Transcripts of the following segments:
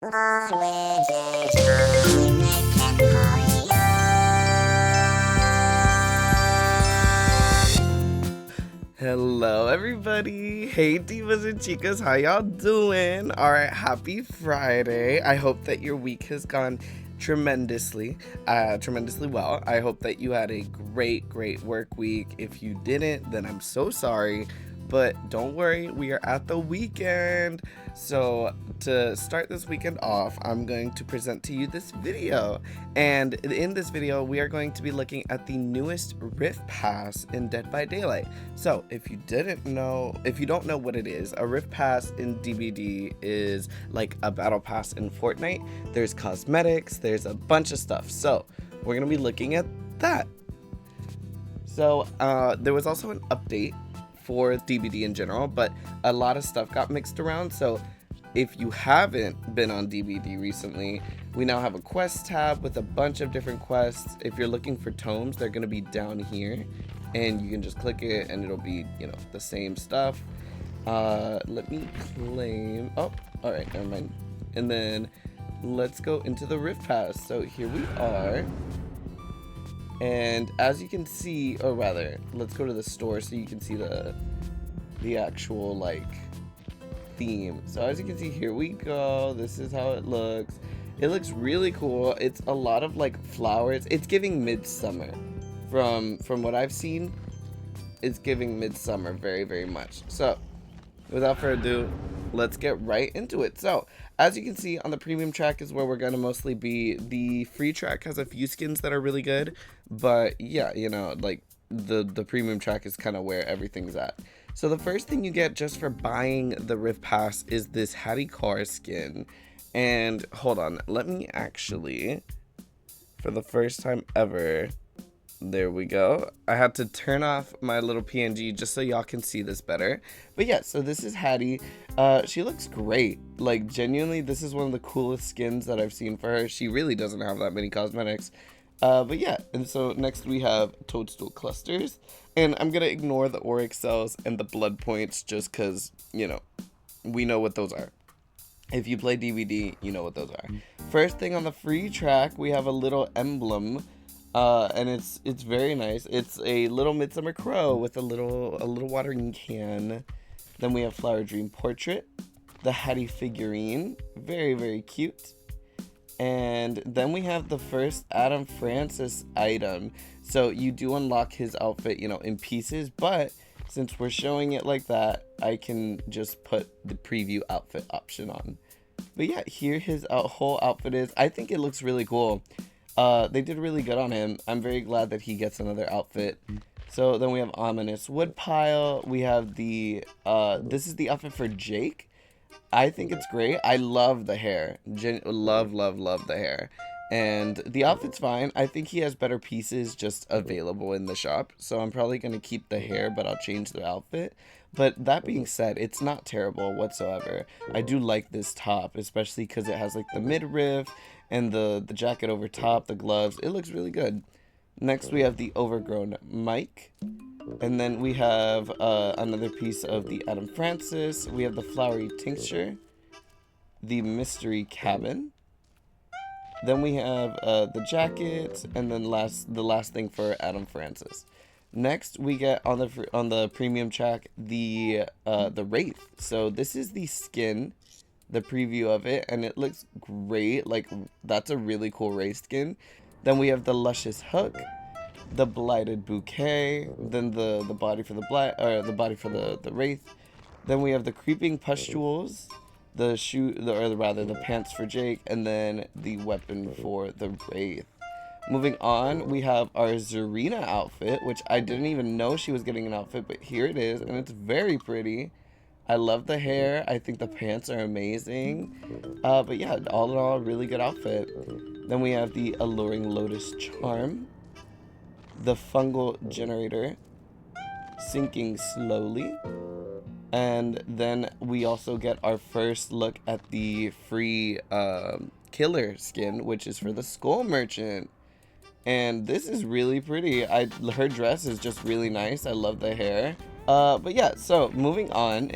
Hello everybody. Hey divas and chicas, how y'all doing? Alright, happy Friday. I hope that your week has gone tremendously well. I hope that you had a great work week. If you didn't, then I'm so sorry. But don't worry, we are at the weekend. So to start this weekend off, I'm going to present to you this video. And in this video, we are going to be looking at the newest Rift Pass in Dead by Daylight. So if you don't know what it is, a Rift Pass in DBD is like a battle pass in Fortnite. There's cosmetics, there's a bunch of stuff. So we're gonna be looking at that. So there was also an update for DBD in general, but a lot of stuff got mixed around. So if you haven't been on DBD recently, we now have a quest tab with a bunch of different quests. If you're looking for tomes, they're going to be down here, and you can just click it and it'll be, the same stuff. Let me claim. Oh, all right, never mind. And then let's go into the Rift Pass. So here we are. And as you can see, or rather, let's go to the store so you can see the actual theme. So as you can see, here we go. This is how it looks. It looks really cool. It's a lot of flowers. It's giving midsummer. From what I've seen, it's giving midsummer very much. So without further ado, let's get right into it. So as you can see, on the premium track is where we're gonna mostly be. The free track has a few skins that are really good, but yeah, the premium track is kind of where everything's at. So the first thing you get just for buying the Rift Pass is this Hattie Carr skin. And hold on, let me actually, for the first time ever, there we go. I had to turn off my little PNG just so y'all can see this better. But yeah, so this is Hattie. She looks great. Genuinely, this is one of the coolest skins that I've seen for her. She really doesn't have that many cosmetics. But yeah, and so next we have Toadstool Clusters. And I'm going to ignore the Auric Cells and the Blood Points just because, we know what those are. If you play DVD, you know what those are. First thing on the free track, we have a little emblem. And it's very nice. It's a little Midsummer Crow with a little watering can. Then we have Flower Dream Portrait, the Hattie figurine, very cute. And then we have the first Adam Francis item. So you do unlock his outfit, in pieces, but since we're showing it like that, I can just put the preview outfit option on. But yeah, here his whole outfit is. I think it looks really cool. They did really good on him. I'm very glad that he gets another outfit. So then we have Ominous Woodpile. We have the, this is the outfit for Jake. I think it's great. I love the hair. Love the hair. And the outfit's fine. I think he has better pieces just available in the shop. So I'm probably going to keep the hair, but I'll change the outfit. But that being said, it's not terrible whatsoever. I do like this top, especially because it has the midriff and the jacket over top, the gloves. It looks really good. Next, we have the Overgrown mic. And then we have another piece of the Adam Francis. We have the Flowery Tincture, the Mystery Cabin. Then we have the jacket, and then the last thing for Adam Francis. Next, we get on the premium track the Wraith. So this is the skin, the preview of it, and it looks great. That's a really cool Wraith skin. Then we have the Luscious Hook, the Blighted Bouquet, then the body for the Wraith. Then we have the Creeping Pustules, the pants for Jake, and then the weapon for the Wraith. Moving on, we have our Zarina outfit, which I didn't even know she was getting an outfit, but here it is, and it's very pretty. I love the hair. I think the pants are amazing. But yeah, all in all, a really good outfit. Then we have the Alluring Lotus Charm, the Fungal Generator, Sinking Slowly, and then we also get our first look at the free killer skin, which is for the Skull Merchant. And this is really pretty. Her dress is just really nice. I love the hair. But yeah, so moving on,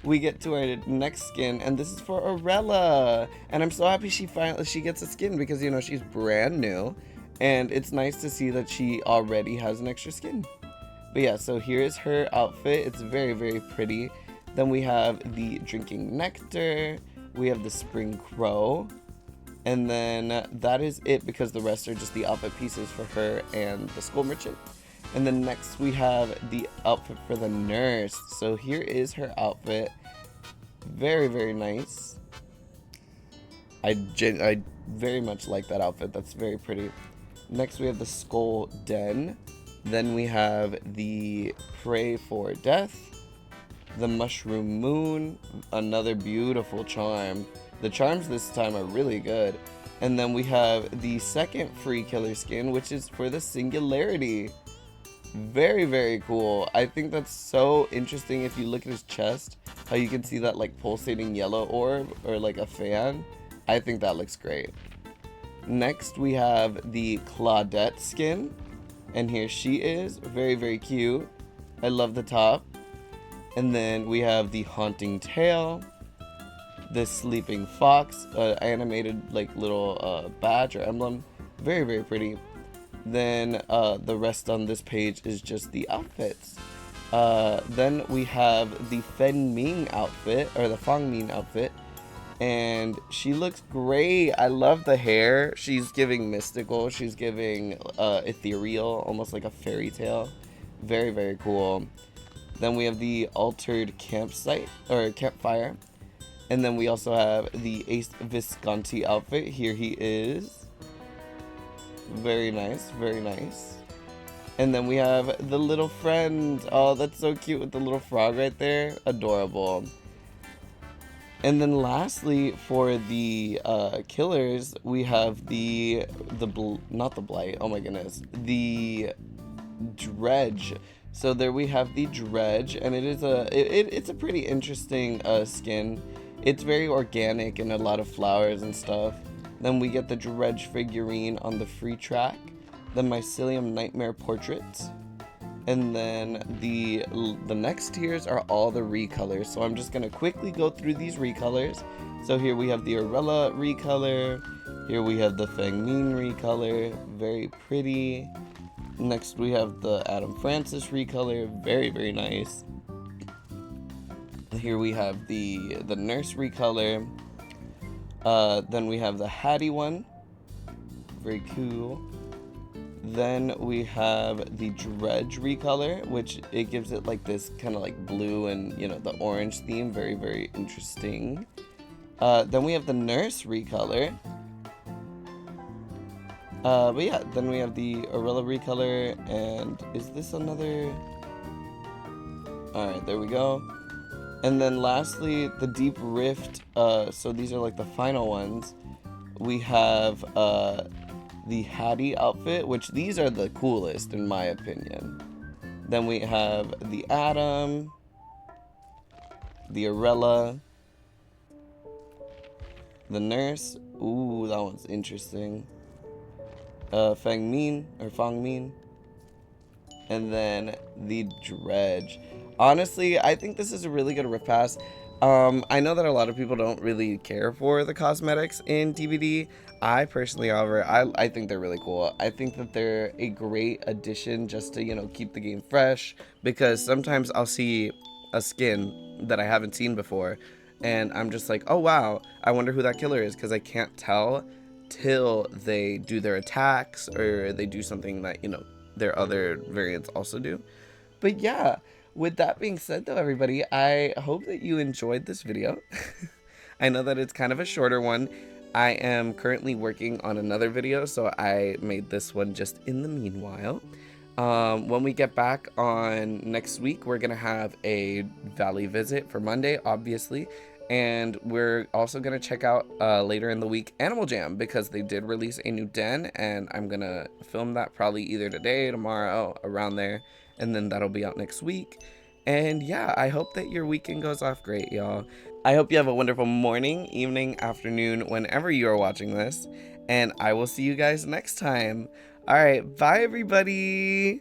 we get to our next skin, and this is for Arella. And I'm so happy she gets a skin because, you know, she's brand new. And it's nice to see that she already has an extra skin. But yeah, so here's her outfit. It's very, very pretty. Then we have the drinking nectar. We have the spring crow. And then that is it, because the rest are just the outfit pieces for her and the school merchant. And then next we have the outfit for the nurse. So here is her outfit. Very, very nice. I very much like that outfit. That's very pretty. Next we have the skull den. Then we have the pray for death. The mushroom moon. Another beautiful charm. The charms this time are really good. And then we have the second free killer skin, which is for the singularity. Very, very cool. I think that's so interesting. If you look at his chest, how you can see that like pulsating yellow orb or like a fan. I think that looks great. Next we have the Claudette skin, and here she is. Very, very cute. I love the top. And then we have the haunting tail, the sleeping fox, animated like little badge or emblem. Very, very pretty. Then the rest on this page is just the outfits. Then we have the Fen Ming outfit, or the Fang Ming outfit, and she looks great. I love the hair. She's giving mystical. She's giving ethereal, almost like a fairy tale. Very, very cool. Then we have the altered campsite, or campfire. And then we also have the Ace Visconti outfit. Here he is. Very nice, very nice. And then we have the little friend. Oh, that's so cute with the little frog right there. Adorable. And then lastly, for the killers, we have not the blight. Oh my goodness, the dredge. So there we have the dredge, and it is it's a pretty interesting skin. It's very organic and a lot of flowers and stuff. Then we get the dredge figurine on the free track, the Mycelium Nightmare portrait, and then the next tiers are all the recolors. So I'm just gonna quickly go through these recolors. So here we have the Arella recolor. Here we have the Feng Min recolor, very pretty. Next we have the Adam Francis recolor, very, very nice. Here we have the nurse recolor. Then we have the Hattie one, very cool. Then we have the dredge recolor, which it gives it like this kind of like blue and, you know, the orange theme, very, very interesting. Then we have the nurse recolor. But yeah, then we have the Arella recolor, and is this another? Alright, there we go. And then lastly, the Deep Rift. So these are like the final ones. We have the Hattie outfit, which these are the coolest in my opinion. Then we have the Adam, the Arella, the nurse. Ooh, that one's interesting. Fang Min, and then the dredge. Honestly, I think this is a really good riff pass. I know that a lot of people don't really care for the cosmetics in DBD. I personally, however, I think they're really cool. I think that they're a great addition just to, you know, keep the game fresh, because sometimes I'll see a skin that I haven't seen before and I'm just like, oh wow, I wonder who that killer is, because I can't tell till they do their attacks or they do something that, you know, their other variants also do. But yeah, with that being said though, everybody, I hope that you enjoyed this video. I know that it's kind of a shorter one. I am currently working on another video, so I made this one just in the meanwhile. When we get back on next week, we're gonna have a valley visit for Monday, obviously. And we're also going to check out later in the week Animal Jam, because they did release a new den, and I'm going to film that probably either today, tomorrow, around there, and then that'll be out next week. And yeah, I hope that your weekend goes off great, y'all. I hope you have a wonderful morning, evening, afternoon, whenever you are watching this, and I will see you guys next time. All right, bye everybody.